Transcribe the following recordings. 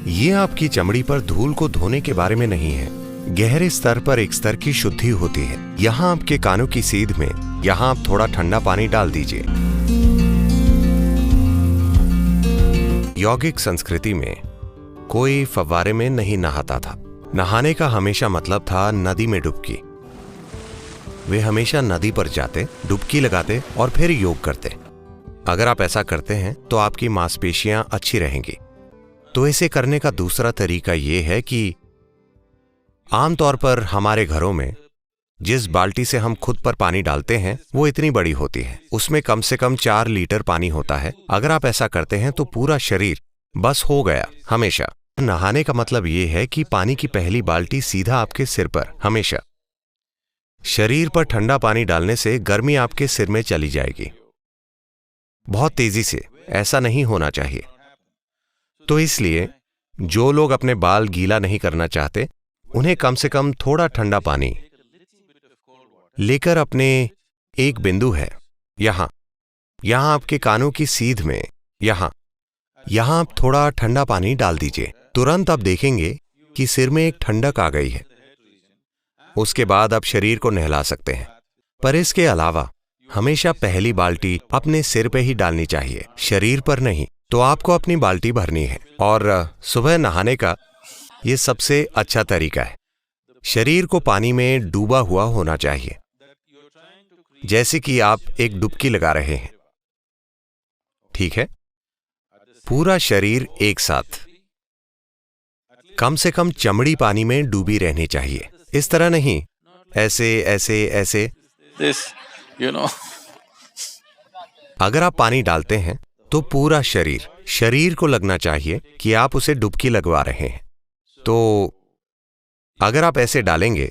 ये आपकी चमड़ी पर धूल को धोने के बारे में नहीं है। गहरे स्तर पर एक स्तर की शुद्धि होती है। यहाँ आपके कानों की सीध में यहाँ आप थोड़ा ठंडा पानी डाल दीजिए। यौगिक संस्कृति में कोई फव्वारे में नहीं नहाता था। नहाने का हमेशा मतलब था नदी में डुबकी। वे हमेशा नदी पर जाते, डुबकी लगाते और फिर योग करते। अगर आप ऐसा करते हैं तो आपकी मांसपेशियां अच्छी रहेंगी। तो इसे करने का दूसरा तरीका यह है कि आमतौर पर हमारे घरों में जिस बाल्टी से हम खुद पर पानी डालते हैं वो इतनी बड़ी होती है। उसमें कम से कम 4 लीटर पानी होता है। अगर आप ऐसा करते हैं तो पूरा शरीर बस हो गया हमेशा। नहाने का मतलब यह है कि पानी की पहली बाल्टी सीधा आपके सिर पर हमेशा। शरीर पर ठंडा पानी डालने से गर्मी आपके सिर में चली जाएगी बहुत तेजी से। ऐसा नहीं होना चाहिए। तो इसलिए जो लोग अपने बाल गीला नहीं करना चाहते उन्हें कम से कम थोड़ा ठंडा पानी लेकर अपने एक बिंदु है यहां आपके कानों की सीध में यहां आप थोड़ा ठंडा पानी डाल दीजिए। तुरंत आप देखेंगे कि सिर में एक ठंडक आ गई है। उसके बाद आप शरीर को नहला सकते हैं। पर इसके अलावा हमेशा पहली बाल्टी अपने सिर पे ही डालनी चाहिए, शरीर पर नहीं। तो आपको अपनी बाल्टी भरनी है और सुबह नहाने का यह सबसे अच्छा तरीका है। शरीर को पानी में डूबा हुआ होना चाहिए, जैसे कि आप एक डुबकी लगा रहे हैं। ठीक है? पूरा शरीर एक साथ। कम से कम चमड़ी पानी में डूबी रहनी चाहिए। इस तरह नहीं, ऐसे ऐसे ऐसे। अगर आप पानी डालते हैं तो पूरा शरीर को लगना चाहिए कि आप उसे डुबकी लगवा रहे हैं। तो अगर आप ऐसे डालेंगे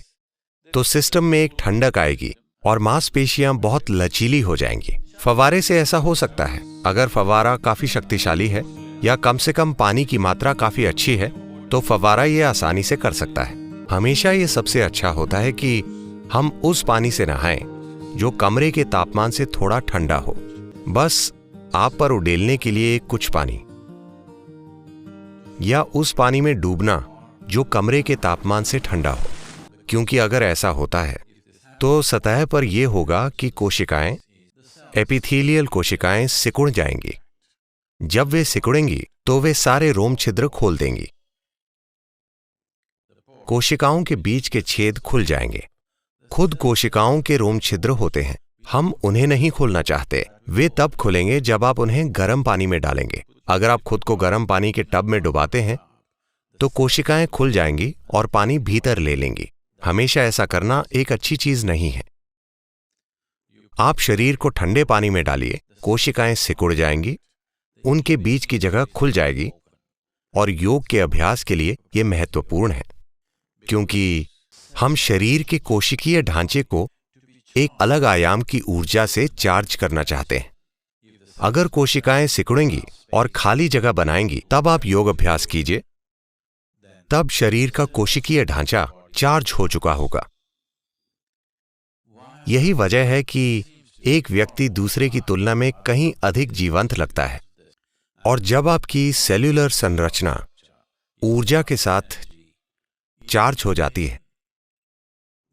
तो सिस्टम में एक ठंडक आएगी और मांसपेशियां बहुत लचीली हो जाएंगी। फव्वारे से ऐसा हो सकता है। अगर फव्वारा काफी शक्तिशाली है या कम से कम पानी की मात्रा काफी अच्छी है तो फव्वारा ये आसानी से कर सकता है। हमेशा ये सबसे अच्छा होता है कि हम उस पानी से नहाएं जो कमरे के तापमान से थोड़ा ठंडा हो। बस आप पर उड़ेलने के लिए कुछ पानी, या उस पानी में डूबना जो कमरे के तापमान से ठंडा हो। क्योंकि अगर ऐसा होता है तो सतह पर यह होगा कि कोशिकाएं, एपिथेलियल कोशिकाएं सिकुड़ जाएंगी। जब वे सिकुड़ेंगी तो वे सारे रोम छिद्र खोल देंगी। कोशिकाओं के बीच के छेद खुल जाएंगे। खुद कोशिकाओं के रोम छिद्र होते हैं। हम उन्हें नहीं खोलना चाहते। वे तब खुलेंगे जब आप उन्हें गर्म पानी में डालेंगे। अगर आप खुद को गर्म पानी के टब में डुबाते हैं तो कोशिकाएं खुल जाएंगी और पानी भीतर ले लेंगी। हमेशा ऐसा करना एक अच्छी चीज नहीं है। आप शरीर को ठंडे पानी में डालिए, कोशिकाएं सिकुड़ जाएंगी, उनके बीच की जगह खुल जाएगी। और योग के अभ्यास के लिए यह महत्वपूर्ण है क्योंकि हम शरीर के कोशिकीय ढांचे को एक अलग आयाम की ऊर्जा से चार्ज करना चाहते हैं। अगर कोशिकाएं सिकुड़ेंगी और खाली जगह बनाएंगी तब आप योग अभ्यास कीजिए। तब शरीर का कोशिकीय ढांचा चार्ज हो चुका होगा। यही वजह है कि एक व्यक्ति दूसरे की तुलना में कहीं अधिक जीवंत लगता है। और जब आपकी सेल्यूलर संरचना ऊर्जा के साथ चार्ज हो जाती है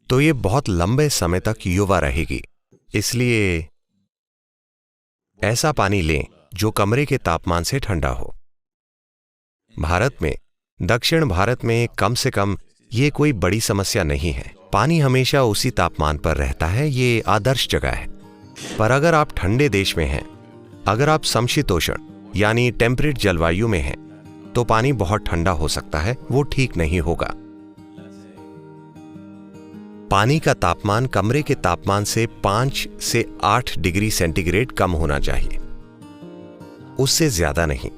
तो ये बहुत लंबे समय तक युवा रहेगी। इसलिए ऐसा पानी लें जो कमरे के तापमान से ठंडा हो। भारत में, दक्षिण भारत में कम से कम ये कोई बड़ी समस्या नहीं है। पानी हमेशा उसी तापमान पर रहता है। ये आदर्श जगह है। पर अगर आप ठंडे देश में हैं, अगर आप समशीतोष्ण यानी टेम्परेट जलवायु में हैं, तो पानी बहुत ठंडा हो सकता है। वो ठीक नहीं होगा। पानी का तापमान कमरे के तापमान से 5 से 8 डिग्री सेंटीग्रेड कम होना चाहिए, उससे ज्यादा नहीं।